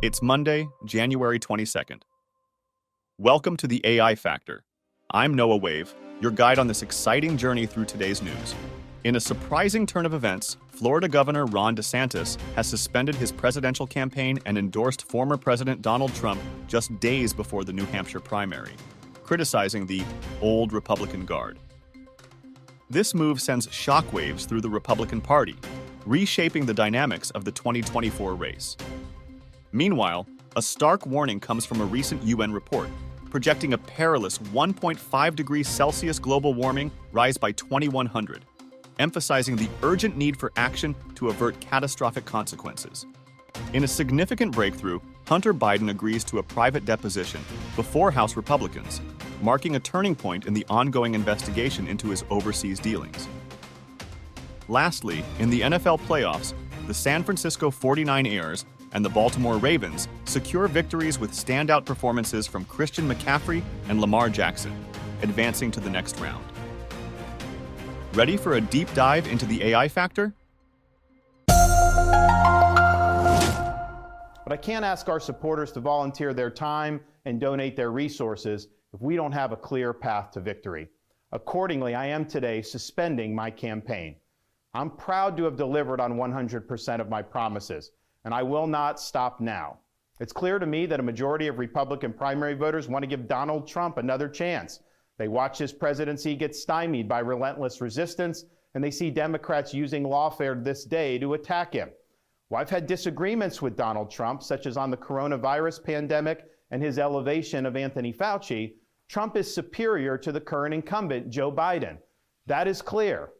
It's Monday, January 22nd. Welcome to the AI Factor. I'm Noah Wave, your guide on this exciting journey through today's news. In a surprising turn of events, Florida Governor Ron DeSantis has suspended his presidential campaign and endorsed former President Donald Trump just days before the New Hampshire primary, criticizing the old Republican Guard. This move sends shockwaves through the Republican Party, reshaping the dynamics of the 2024 race. Meanwhile, a stark warning comes from a recent UN report, projecting a perilous 1.5 degrees Celsius global warming rise by 2100, emphasizing the urgent need for action to avert catastrophic consequences. In a significant breakthrough, Hunter Biden agrees to a private deposition before House Republicans, marking a turning point in the ongoing investigation into his overseas dealings. Lastly, in the NFL playoffs, the San Francisco 49ers and the Baltimore Ravens secure victories with standout performances from Christian McCaffrey and Lamar Jackson, advancing to the next round. Ready for a deep dive into the AI factor? But I can't ask our supporters to volunteer their time and donate their resources if we don't have a clear path to victory. Accordingly, I am today suspending my campaign. I'm proud to have delivered on 100% of my promises, and I will not stop now. It's clear to me that a majority of Republican primary voters want to give Donald Trump another chance. They watch his presidency get stymied by relentless resistance, and they see Democrats using lawfare this day to attack him. Well, I've had disagreements with Donald Trump, such as on the coronavirus pandemic and his elevation of Anthony Fauci. Trump is superior to the current incumbent, Joe Biden. That is clear.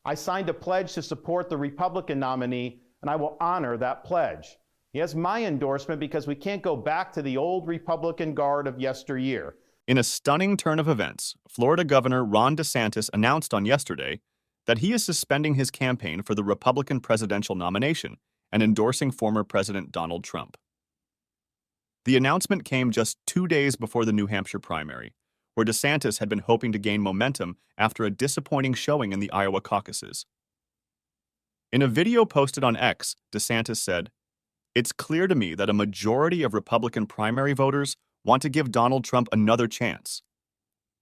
I signed a pledge to support the Republican nominee, and I will honor that pledge. He has my endorsement because we can't go back to the old Republican Guard of yesteryear. In a stunning turn of events, Florida Governor Ron DeSantis announced on yesterday that he is suspending his campaign for the Republican presidential nomination and endorsing former President Donald Trump. The announcement came just 2 days before the New Hampshire primary, where DeSantis had been hoping to gain momentum after a disappointing showing in the Iowa caucuses. In a video posted on X, DeSantis said, "It's clear to me that a majority of Republican primary voters want to give Donald Trump another chance.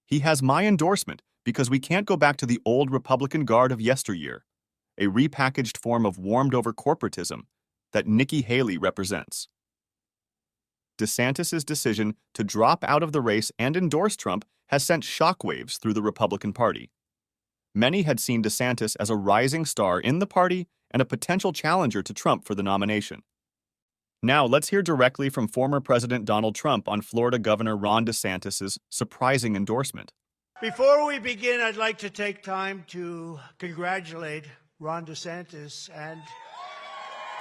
He has my endorsement because we can't go back to the old Republican Guard of yesteryear, a repackaged form of warmed-over corporatism that Nikki Haley represents." DeSantis' decision to drop out of the race and endorse Trump has sent shockwaves through the Republican Party. Many had seen DeSantis as a rising star in the party and a potential challenger to Trump for the nomination. Now, let's hear directly from former President Donald Trump on Florida Governor Ron DeSantis' surprising endorsement. Before we begin, I'd like to take time to congratulate Ron DeSantis and,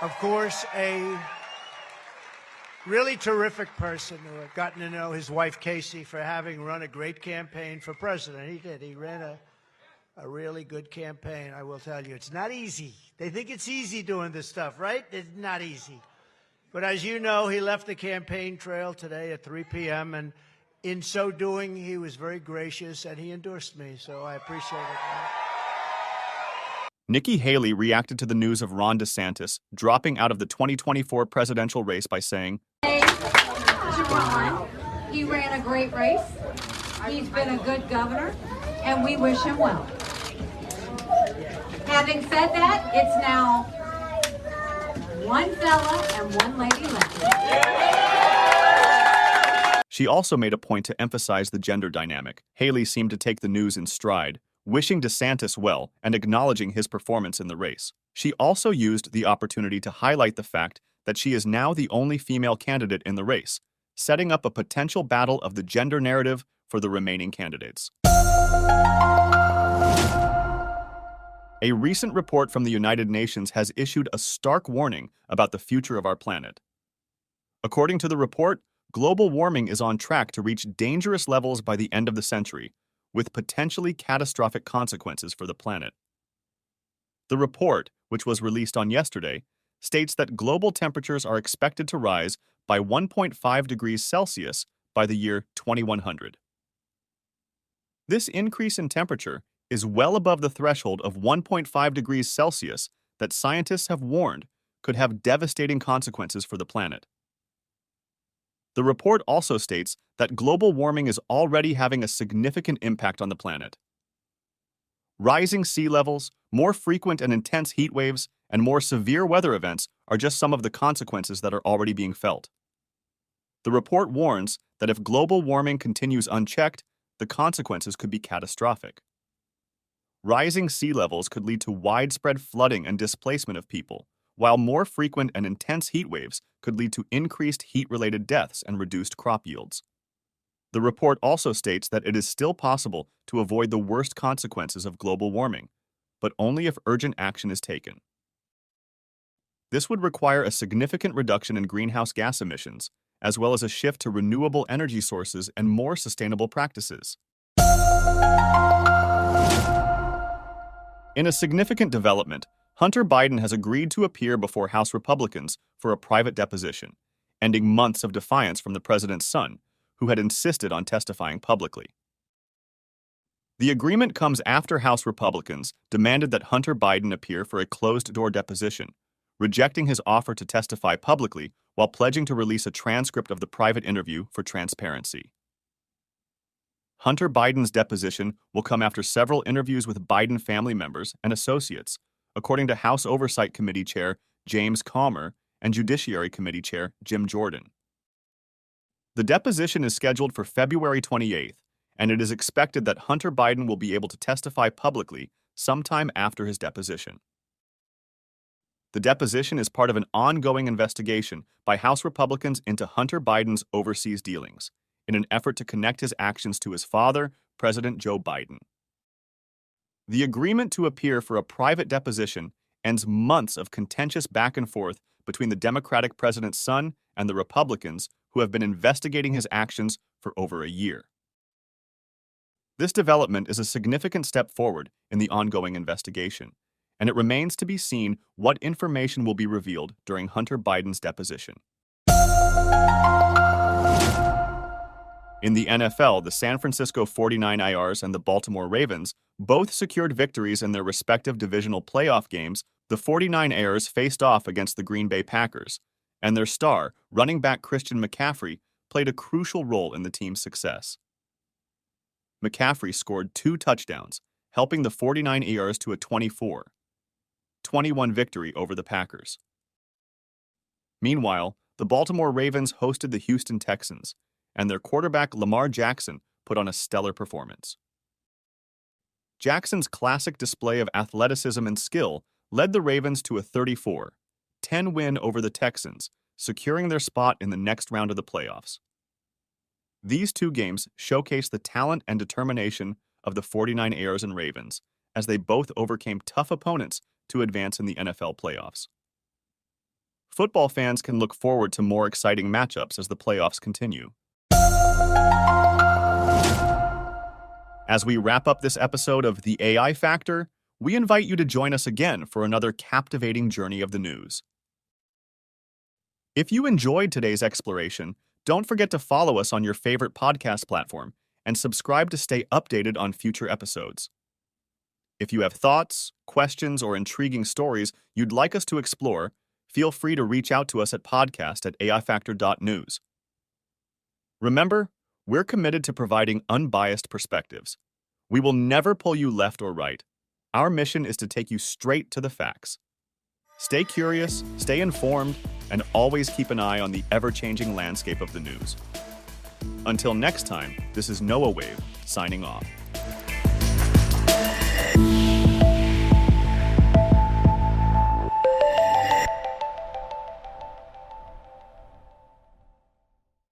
of course, a really terrific person who I've gotten to know, his wife Casey, for having run a great campaign for president. He did. He ran a really good campaign, I will tell you. It's not easy. They think it's easy doing this stuff, right? It's not easy. But as you know, he left the campaign trail today at 3 p.m., and in so doing, he was very gracious, and he endorsed me, so I appreciate it. Nikki Haley reacted to the news of Ron DeSantis dropping out of the 2024 presidential race by saying, He ran a great race. He's been a good governor, and we wish him well. Having said that, it's now one fella and one lady left. She also made a point to emphasize the gender dynamic. Haley seemed to take the news in stride, wishing DeSantis well and acknowledging his performance in the race. She also used the opportunity to highlight the fact that she is now the only female candidate in the race, setting up a potential battle of the gender narrative for the remaining candidates. A recent report from the United Nations has issued a stark warning about the future of our planet. According to the report, global warming is on track to reach dangerous levels by the end of the century, with potentially catastrophic consequences for the planet. The report, which was released on yesterday, states that global temperatures are expected to rise by 1.5 degrees Celsius by the year 2100. This increase in temperature is well above the threshold of 1.5 degrees Celsius that scientists have warned could have devastating consequences for the planet. The report also states that global warming is already having a significant impact on the planet. Rising sea levels, more frequent and intense heat waves, and more severe weather events are just some of the consequences that are already being felt. The report warns that if global warming continues unchecked, the consequences could be catastrophic. Rising sea levels could lead to widespread flooding and displacement of people, while more frequent and intense heat waves could lead to increased heat-related deaths and reduced crop yields. The report also states that it is still possible to avoid the worst consequences of global warming, but only if urgent action is taken. This would require a significant reduction in greenhouse gas emissions, as well as a shift to renewable energy sources and more sustainable practices. In a significant development, Hunter Biden has agreed to appear before House Republicans for a private deposition, ending months of defiance from the president's son, who had insisted on testifying publicly. The agreement comes after House Republicans demanded that Hunter Biden appear for a closed-door deposition, rejecting his offer to testify publicly while pledging to release a transcript of the private interview for transparency. Hunter Biden's deposition will come after several interviews with Biden family members and associates, according to House Oversight Committee Chair James Comer and Judiciary Committee Chair Jim Jordan. The deposition is scheduled for February 28th, and it is expected that Hunter Biden will be able to testify publicly sometime after his deposition. The deposition is part of an ongoing investigation by House Republicans into Hunter Biden's overseas dealings, in an effort to connect his actions to his father, President Joe Biden. The agreement to appear for a private deposition ends months of contentious back and forth between the Democratic president's son and the Republicans who have been investigating his actions for over a year. This development is a significant step forward in the ongoing investigation, and it remains to be seen what information will be revealed during Hunter Biden's deposition. In the NFL, the San Francisco 49ers and the Baltimore Ravens both secured victories in their respective divisional playoff games. The 49ers faced off against the Green Bay Packers, and their star, running back Christian McCaffrey, played a crucial role in the team's success. McCaffrey scored 2 touchdowns, helping the 49ers to a 24-21 victory over the Packers. Meanwhile, the Baltimore Ravens hosted the Houston Texans, and their quarterback Lamar Jackson put on a stellar performance. Jackson's classic display of athleticism and skill led the Ravens to a 34-10 win over the Texans, securing their spot in the next round of the playoffs. These 2 games showcase the talent and determination of the 49ers and Ravens, as they both overcame tough opponents to advance in the NFL playoffs. Football fans can look forward to more exciting matchups as the playoffs continue. As we wrap up this episode of The AI Factor, we invite you to join us again for another captivating journey of the news. If you enjoyed today's exploration, don't forget to follow us on your favorite podcast platform and subscribe to stay updated on future episodes. If you have thoughts, questions, or intriguing stories you'd like us to explore, feel free to reach out to us at podcast@aifactor.news. Remember, we're committed to providing unbiased perspectives. We will never pull you left or right. Our mission is to take you straight to the facts. Stay curious, stay informed, and always keep an eye on the ever-changing landscape of the news. Until next time, this is Noah Wave, signing off.